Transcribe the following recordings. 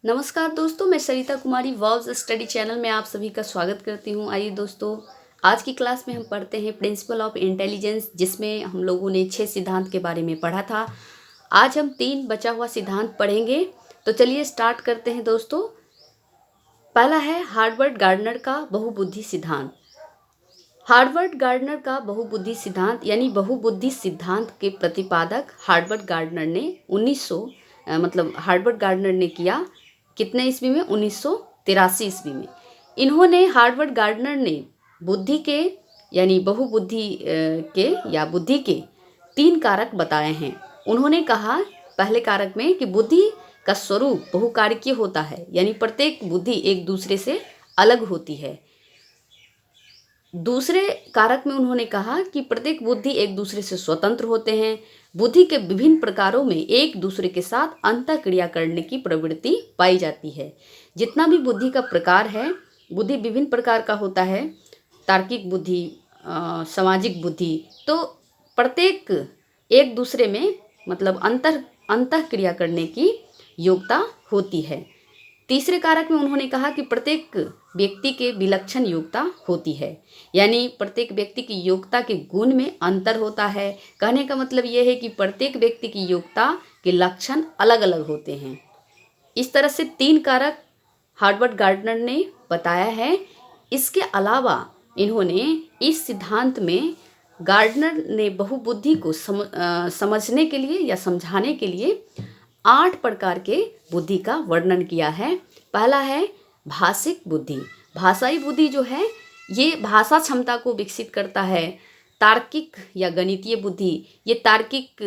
नमस्कार दोस्तों, मैं Sarita Kumari verbs study channel में आप सभी का स्वागत करती हूँ। आइए दोस्तों, आज की क्लास में हम पढ़ते हैं प्रिंसिपल ऑफ इंटेलिजेंस, जिसमें हम लोगों ने 6 सिद्धांत के बारे में पढ़ा था। आज हम 3 बचा हुआ सिद्धांत पढ़ेंगे। तो चलिए स्टार्ट करते हैं दोस्तों। पहला है हार्वर्ड गार्डनर का बहुबुद्धि सिद्धांत। हार्वर्ड गार्डनर का बहुबुद्धि सिद्धांत यानी बहुबुद्धि सिद्धांत के प्रतिपादक हार्वर्ड गार्डनर ने 1900 हार्वर्ड गार्डनर ने किया कितने ईस्वी में? 1983 ईस्वी में। इन्होंने हार्वर्ड गार्डनर ने बुद्धि के यानी बहुबुद्धि के या बुद्धि के 3 कारक बताए हैं। उन्होंने कहा पहले कारक में कि बुद्धि का स्वरूप बहुकारकीय होता है, यानी प्रत्येक बुद्धि एक दूसरे से अलग होती है। दूसरे कारक में उन्होंने कहा कि प्रत्येक बुद्धि एक दूसरे से स्वतंत्र होते हैं। बुद्धि के विभिन्न प्रकारों में एक दूसरे के साथ अंतःक्रिया करने की प्रवृत्ति पाई जाती है। जितना भी बुद्धि का प्रकार है, बुद्धि विभिन्न प्रकार का होता है। तार्किक बुद्धि, सामाजिक बुद्धि, तो प्रत्येक एक दूसरे में अंतःक्रिया करने की योग्यता होती है। तीसरे कारक में उन्होंने कहा कि प्रत्येक व्यक्ति के विलक्षण योग्यता होती है, यानी प्रत्येक व्यक्ति की योग्यता के गुण में अंतर होता है। कहने का मतलब यह है कि प्रत्येक व्यक्ति की योग्यता के लक्षण अलग अलग होते हैं। इस तरह से 3 कारक हार्वर्ड गार्डनर ने बताया है। इसके अलावा इन्होंने इस सिद्धांत में गार्डनर ने बहुबुद्धि को समझने के लिए या समझाने के लिए 8 प्रकार के बुद्धि का वर्णन किया है। पहला है भाषिक बुद्धि। भाषाई बुद्धि जो है ये भाषा क्षमता को विकसित करता है। तार्किक या गणितीय बुद्धि ये तार्किक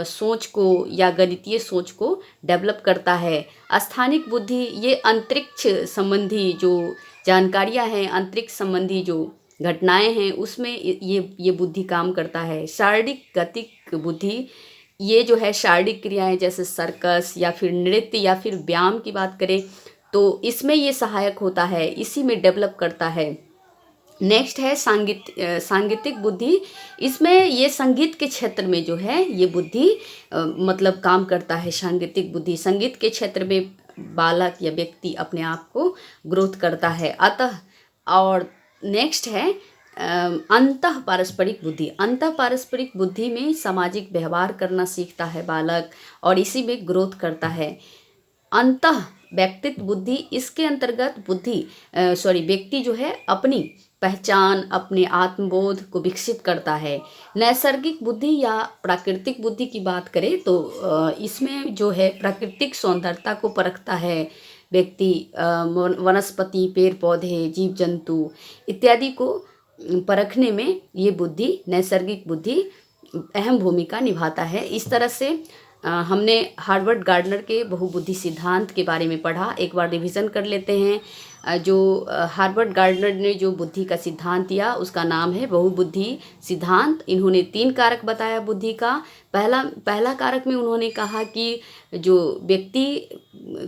सोच को या गणितीय सोच को डेवलप करता है। स्थानिक बुद्धि ये अंतरिक्ष संबंधी जो जानकारियां हैं, अंतरिक्ष संबंधी जो घटनाएं हैं, उसमें ये बुद्धि काम करता है। शारीरिक गतिक बुद्धि ये जो है शारीरिक क्रियाएं जैसे सर्कस या फिर नृत्य या फिर व्यायाम की बात करें तो इसमें ये सहायक होता है, इसी में डेवलप करता है। नेक्स्ट है सांगीतिक बुद्धि। इसमें ये संगीत के क्षेत्र में जो है ये बुद्धि काम करता है। सांगीतिक बुद्धि संगीत के क्षेत्र में बालक या व्यक्ति अपने आप को ग्रोथ करता है। अतः और नेक्स्ट है अंतः पारस्परिक बुद्धि। अंतः पारस्परिक बुद्धि में सामाजिक व्यवहार करना सीखता है बालक और इसी में ग्रोथ करता है। अंतः व्यक्तित्व बुद्धि, इसके अंतर्गत व्यक्ति जो है अपनी पहचान, अपने आत्मबोध को विकसित करता है। नैसर्गिक बुद्धि या प्राकृतिक बुद्धि की बात करें तो इसमें जो है प्राकृतिक सौंदर्यता को परखता है व्यक्ति। वनस्पति, पेड़ पौधे, जीव जंतु इत्यादि को परखने में ये बुद्धि, नैसर्गिक बुद्धि अहम भूमिका निभाता है। इस तरह से हमने हार्वर्ड गार्डनर के बहुबुद्धि सिद्धांत के बारे में पढ़ा। एक बार रिवीजन कर लेते हैं। जो हार्वर्ड गार्डनर ने जो बुद्धि का सिद्धांत दिया उसका नाम है बहुबुद्धि सिद्धांत। इन्होंने 3 कारक बताया बुद्धि का। पहला कारक में उन्होंने कहा कि जो व्यक्ति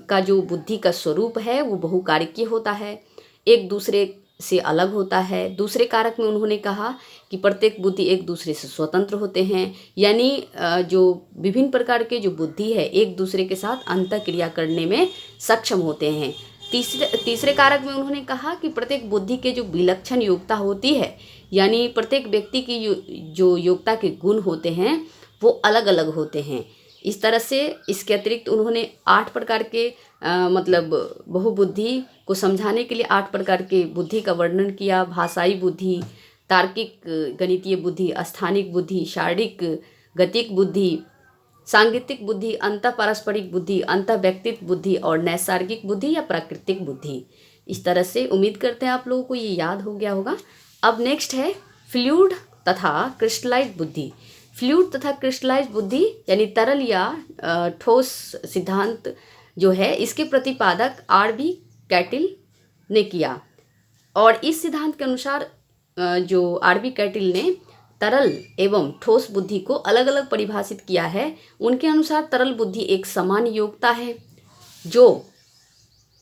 का जो बुद्धि का स्वरूप है वो बहुकारकीय होता है, एक दूसरे से अलग होता है। दूसरे कारक में उन्होंने कहा कि प्रत्येक बुद्धि एक दूसरे से स्वतंत्र होते हैं, यानी जो विभिन्न प्रकार के जो बुद्धि है एक दूसरे के साथ अंतःक्रिया करने में सक्षम होते हैं। तीसरे कारक में उन्होंने कहा कि प्रत्येक बुद्धि के जो विलक्षण योग्यता होती है, यानी प्रत्येक व्यक्ति की जो योग्यता के गुण होते हैं वो अलग अलग होते हैं। इस तरह से इसके अतिरिक्त उन्होंने 8 प्रकार के बहुबुद्धि को समझाने के लिए 8 प्रकार के बुद्धि का वर्णन किया। भाषाई बुद्धि, तार्किक गणितीय बुद्धि, स्थानिक बुद्धि, शारीरिक गतिक बुद्धि, सांगीतिक बुद्धि, अंतः पारस्परिक बुद्धि, अंतः व्यक्तित्व बुद्धि और नैसर्गिक बुद्धि या प्राकृतिक बुद्धि। इस तरह से उम्मीद करते हैं आप लोगों को ये याद हो गया होगा। अब नेक्स्ट है फ्लूइड तथा क्रिस्टलाइज्ड बुद्धि। फ्लूइड तथा क्रिस्टलाइज्ड बुद्धि यानी तरल या ठोस सिद्धांत जो है इसके प्रतिपादक आर.बी. कैटिल ने किया। और इस सिद्धांत के अनुसार जो आर.बी. कैटिल ने तरल एवं ठोस बुद्धि को अलग अलग परिभाषित किया है। उनके अनुसार तरल बुद्धि एक सामान्य योग्यता है जो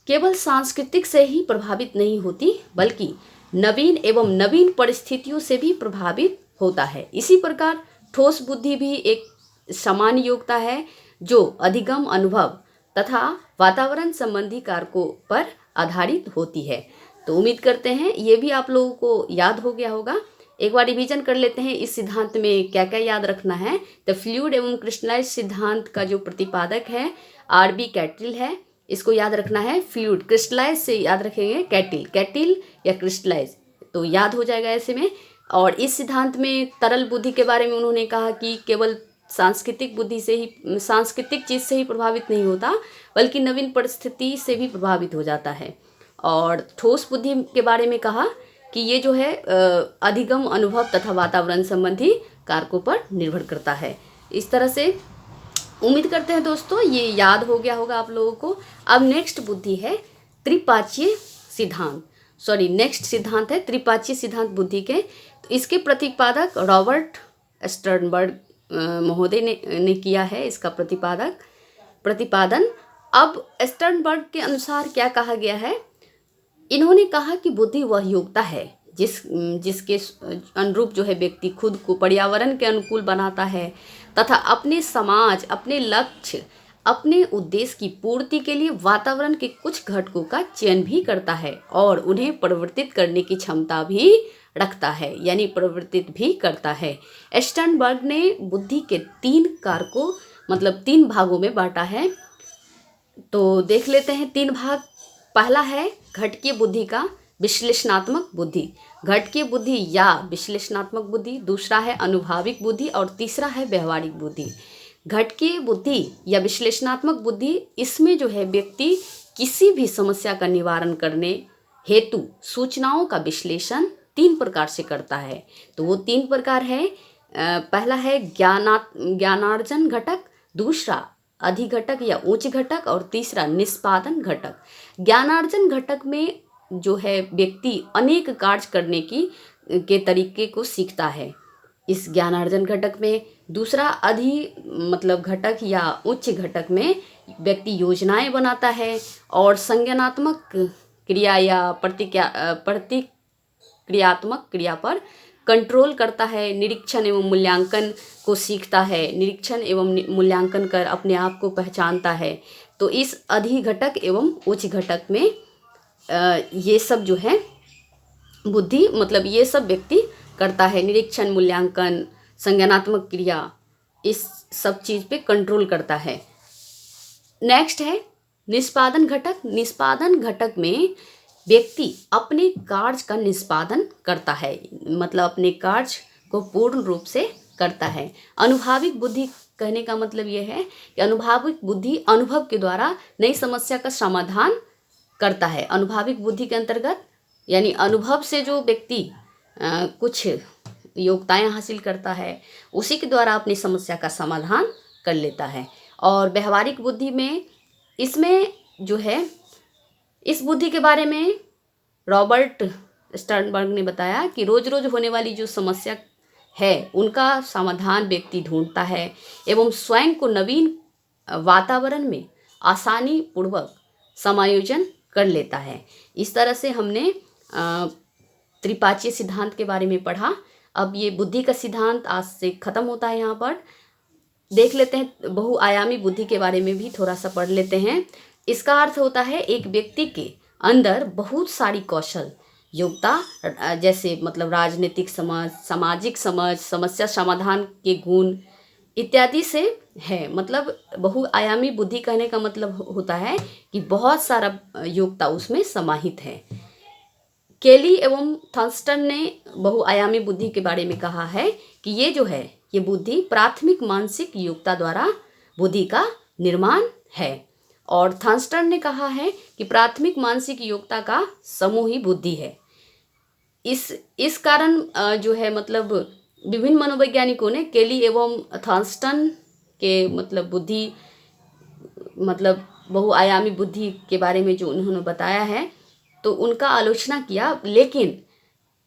केवल सांस्कृतिक से ही प्रभावित नहीं होती बल्कि नवीन परिस्थितियों से भी प्रभावित होता है। इसी प्रकार ठोस बुद्धि भी एक सामान्य योग्यता है जो अधिगम, अनुभव तथा वातावरण संबंधी कारकों पर आधारित होती है। तो उम्मीद करते हैं ये भी आप लोगों को याद हो गया होगा। एक बार रिवीजन कर लेते हैं इस सिद्धांत में क्या क्या याद रखना है। द फ्लूइड एवं क्रिस्टलाइज सिद्धांत का जो प्रतिपादक है आरबी कैटिल है, इसको याद रखना है। फ्लूइड, क्रिस्टलाइज से याद रखेंगे कैटिल, कैटिल या क्रिस्टलाइज, तो याद हो जाएगा ऐसे में। और इस सिद्धांत में तरल बुद्धि के बारे में उन्होंने कहा कि केवल सांस्कृतिक बुद्धि से ही, सांस्कृतिक चीज़ से ही प्रभावित नहीं होता, बल्कि नवीन परिस्थिति से भी प्रभावित हो जाता है। और ठोस बुद्धि के बारे में कहा कि ये जो है अधिगम, अनुभव तथा वातावरण संबंधी कारकों पर निर्भर करता है। इस तरह से उम्मीद करते हैं दोस्तों ये याद हो गया होगा आप लोगों को। अब नेक्स्ट बुद्धि है त्रिपाचीय सिद्धांत, नेक्स्ट सिद्धांत है त्रिपाचीय सिद्धांत बुद्धि के। तो इसके प्रतिपादक रॉबर्ट स्टर्नबर्ग महोदय ने किया है इसका प्रतिपादन। अब स्टर्नबर्ग के अनुसार क्या कहा गया है, इन्होंने कहा कि बुद्धि वह योग्यता है जिसके अनुरूप जो है व्यक्ति खुद को पर्यावरण के अनुकूल बनाता है तथा अपने समाज, अपने लक्ष्य, अपने उद्देश्य की पूर्ति के लिए वातावरण के कुछ घटकों का चयन भी करता है और उन्हें परिवर्तित करने की क्षमता भी रखता है, यानी परिवर्तित भी करता है। स्टर्नबर्ग ने बुद्धि के 3 कारकों मतलब 3 भागों में बांटा है। तो देख लेते हैं 3 भाग। पहला है घटकीय बुद्धि का विश्लेषणात्मक बुद्धि, घटकीय बुद्धि या विश्लेषणात्मक बुद्धि। दूसरा है अनुभाविक बुद्धि और तीसरा है व्यवहारिक बुद्धि। घटकीय बुद्धि या विश्लेषणात्मक बुद्धि, इसमें जो है व्यक्ति किसी भी समस्या का निवारण करने हेतु सूचनाओं का विश्लेषण 3 प्रकार से करता है। तो वो 3 प्रकार है। पहला है ज्ञानार्जन घटक, दूसरा अधिघटक या उच्च घटक और तीसरा निष्पादन घटक। ज्ञानार्जन घटक में जो है व्यक्ति अनेक कार्य करने के तरीके को सीखता है इस ज्ञानार्जन घटक में। दूसरा घटक या उच्च घटक में व्यक्ति योजनाएं बनाता है और संज्ञानात्मक क्रिया या प्रतिक्रियात्मक क्रिया पर कंट्रोल करता है। निरीक्षण एवं मूल्यांकन को सीखता है, निरीक्षण एवं मूल्यांकन कर अपने आप को पहचानता है। तो इस अधिघटक एवं उच्च घटक में ये सब जो है बुद्धि ये सब व्यक्ति करता है। निरीक्षण, मूल्यांकन, संज्ञानात्मक क्रिया, इस सब चीज़ पे कंट्रोल करता है। नेक्स्ट है निष्पादन घटक। निष्पादन घटक में व्यक्ति अपने कार्य का निष्पादन करता है, अपने कार्य को पूर्ण रूप से करता है। अनुभाविक बुद्धि कहने का मतलब ये है कि अनुभाविक बुद्धि अनुभव के द्वारा नई समस्या का समाधान करता है। अनुभाविक बुद्धि के अंतर्गत यानी अनुभव से जो व्यक्ति कुछ योग्यताएं हासिल करता है उसी के द्वारा अपनी समस्या का समाधान कर लेता है। और व्यवहारिक बुद्धि में इसमें जो है इस बुद्धि के बारे में रॉबर्ट स्टर्नबर्ग ने बताया कि रोज रोज होने वाली जो समस्या है उनका समाधान व्यक्ति ढूंढता है एवं स्वयं को नवीन वातावरण में आसानी पूर्वक समायोजन कर लेता है। इस तरह से हमने त्रिपाचीय सिद्धांत के बारे में पढ़ा। अब ये बुद्धि का सिद्धांत आज से ख़त्म होता है। यहाँ पर देख लेते हैं बहुआयामी बुद्धि के बारे में भी थोड़ा सा पढ़ लेते हैं। इसका अर्थ होता है एक व्यक्ति के अंदर बहुत सारी कौशल, योग्यता, जैसे राजनीतिक समझ, सामाजिक समझ, समस्या समाधान के गुण इत्यादि से है। बहुआयामी बुद्धि कहने का मतलब होता है कि बहुत सारा योग्यता उसमें समाहित है। केली एवं थॉर्स्टन ने बहुआयामी बुद्धि के बारे में कहा है कि ये जो है ये बुद्धि प्राथमिक मानसिक योग्यता द्वारा बुद्धि का निर्माण है। और थॉर्स्टन ने कहा है कि प्राथमिक मानसिक योग्यता का समूह ही बुद्धि है। इस कारण जो है विभिन्न मनोवैज्ञानिकों ने केली एवं थॉर्स्टन के बुद्धि बहुआयामी बुद्धि के बारे में जो उन्होंने बताया है तो उनका आलोचना किया, लेकिन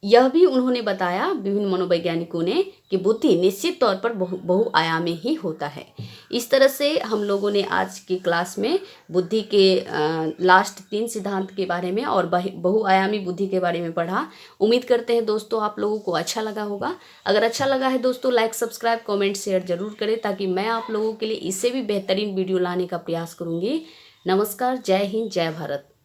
यह भी उन्होंने बताया विभिन्न मनोवैज्ञानिकों ने कि बुद्धि निश्चित तौर पर बहुआयामी ही होता है। इस तरह से हम लोगों ने आज की क्लास में बुद्धि के लास्ट 3 सिद्धांत के बारे में और बहुआयामी बुद्धि के बारे में पढ़ा। उम्मीद करते हैं दोस्तों आप लोगों को अच्छा लगा होगा। अगर अच्छा लगा है दोस्तों लाइक, सब्सक्राइब, कमेंट, शेयर जरूर करें ताकि मैं आप लोगों के लिए इससे भी बेहतरीन वीडियो लाने का प्रयास करूँगी। नमस्कार, जय हिंद, जय भारत।